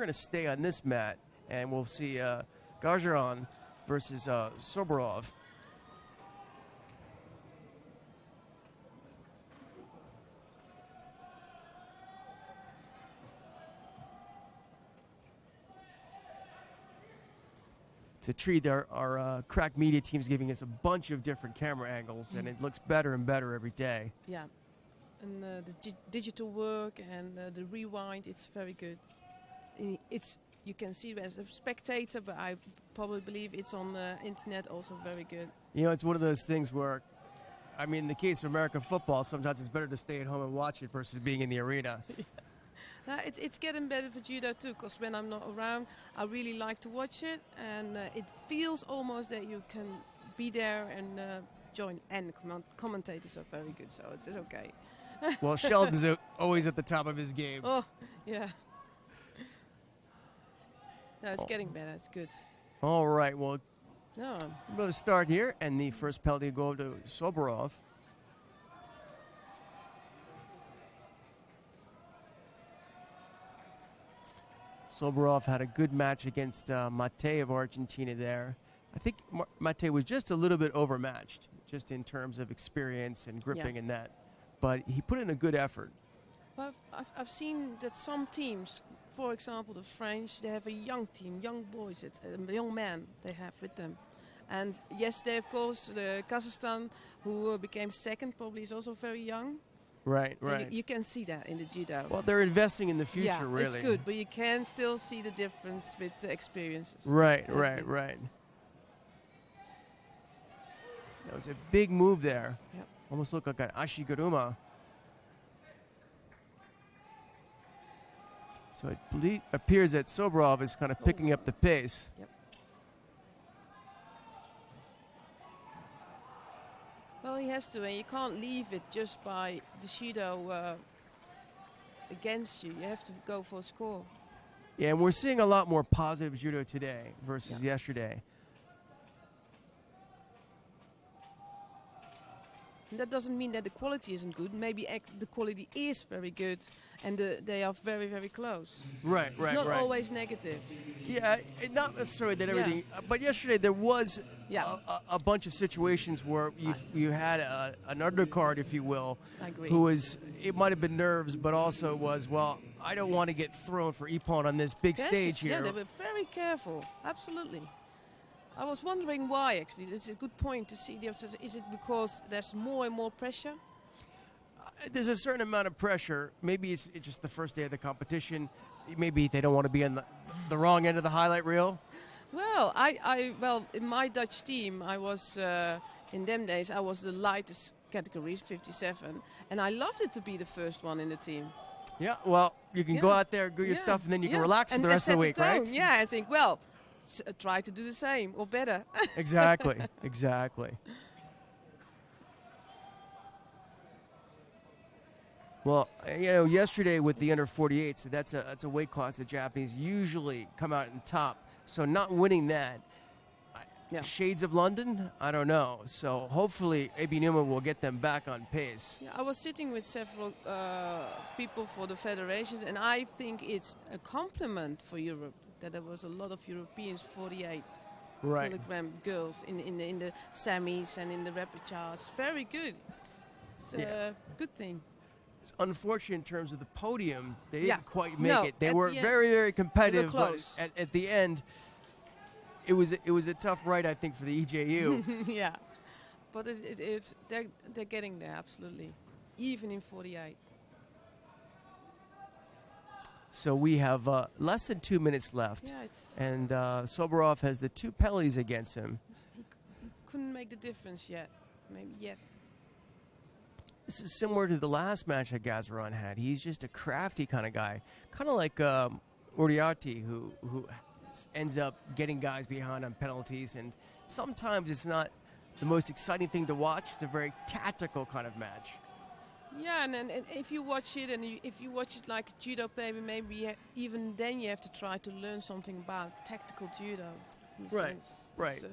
going to stay on this mat, and we'll see Ghazaryan versus Sobirov. To treat our crack media team's giving us a bunch of different camera angles, and it looks better and better every day. Yeah, and the digital work and the rewind, it's very good. You can see it as a spectator, but I probably believe it's on the internet also very good. You know, it's one of those things where, I mean, in the case of American football, sometimes it's better to stay at home and watch it versus being in the arena. It's getting better for judo too, because when I'm not around, I really like to watch it, and it feels almost that you can be there and join. And the commentators are very good, so it's okay. Well, Sheldon's always at the top of his game. Oh, yeah. No, it's getting better. It's good. All right, well, no. I'm going to start here, and the first penalty will go to Sobirov. Sobirov had a good match against Mate of Argentina there. I think Mate was just a little bit overmatched, just in terms of experience and gripping and that. But he put in a good effort. Well, I've seen that some teams, for example the French, they have a young team, young boys, young men they have with them. And yesterday, of course, the Kazakhstan, who became second, probably is also very young. Right, right. You can see that in the judo. Well, they're investing in the future, really. Yeah, it's good, but you can still see the difference with the experiences. Right, right, right. That was a big move there. Yep. Almost looked like an ashiguruma. So it appears that Sobirov is kind of picking up the pace. Yep. Well, he has to, and you can't leave it just by the judo against you. You have to go for a score. Yeah, and we're seeing a lot more positive judo today versus yesterday. And that doesn't mean that the quality isn't good. Maybe the quality is very good, and they are very, very close. Right, right, it's not always negative. Yeah, not necessarily that everything. But yesterday there was a bunch of situations where you had an undercard, if you will, who was, it might have been nerves, but also was, well, I don't want to get thrown for Ippon on this big stage here. Yeah, they were very careful. Absolutely. I was wondering why, actually. It's a good point to see. Is it because there's more and more pressure? There's a certain amount of pressure. Maybe it's just the first day of the competition. Maybe they don't want to be on the wrong end of the highlight reel. Well, well, in my Dutch team, I was, in them days, I was the lightest category, 57. And I loved it to be the first one in the team. Yeah, well, you can go out there, do your stuff, and then you can relax for the rest of the week, right? Yeah, I think, well, try to do the same or better. Exactly, exactly. Well, you know, yesterday with the under 48s, that's a weight class the Japanese usually come out on top. So not winning that, shades of London, I don't know. So hopefully Abi Newman will get them back on pace. Yeah, I was sitting with several people for the federations, and I think it's a compliment for Europe that there was a lot of Europeans 48 kilogram girls in the semis and in the rapid charge. Very good. It's a good thing. It's unfortunate in terms of the podium. They didn't quite make it. They were very, very competitive. They were close. But at the end, it was a tough ride, I think, for the EJU. Yeah, but they're getting there, absolutely, even in 48. So we have less than 2 minutes left, and Sobirov has the 2 penalties against him. He couldn't make the difference yet, maybe yet. This is similar to the last match that Ghazaryan had. He's just a crafty kind of guy, kind of like Uriarty, who ends up getting guys behind on penalties, and sometimes it's not the most exciting thing to watch. It's a very tactical kind of match. Yeah, and if you watch it, and if you watch it like judo play, maybe even then you have to try to learn something about tactical judo. Right, right.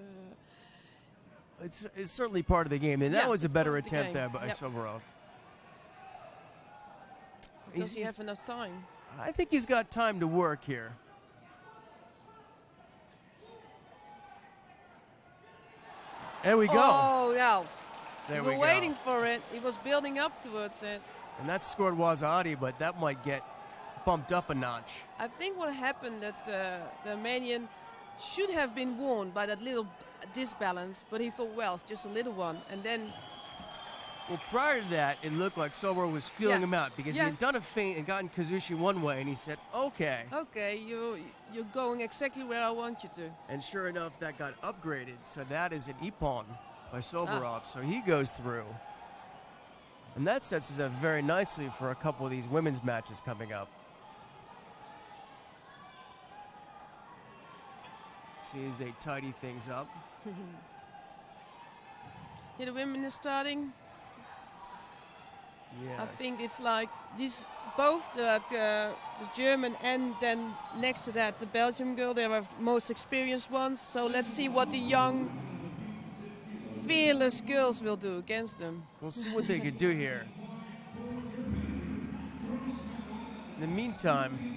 It's certainly part of the game, and that was a better attempt there by Sobirov. Does he have enough time? I think he's got time to work here. There we go. Oh, yeah. There we we were go. waiting for it. He was building up towards it. And that scored Wazadi, but that might get bumped up a notch. I think what happened that the Armenian should have been warned by that little disbalance, but he thought, well, it's just a little one. And then... Well, prior to that, it looked like Sobirov was feeling him out because he had done a feint and gotten Kazushi one way, and he said, okay. Okay, you're going exactly where I want you to. And sure enough, that got upgraded. So that is an ippon by Sobirov. So he goes through. And that sets us up very nicely for a couple of these women's matches coming up. See as they tidy things up. Here the women are starting. Yes. I think it's like these, both the German and then next to that the Belgian girl. They are most experienced ones. So let's see what the young, fearless girls will do against them. We'll see what they could do here. In the meantime,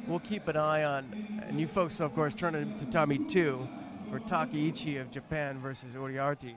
we'll keep an eye on, and you folks, of course, turn to Tommy 2 for Takeichi of Japan versus Uriarte.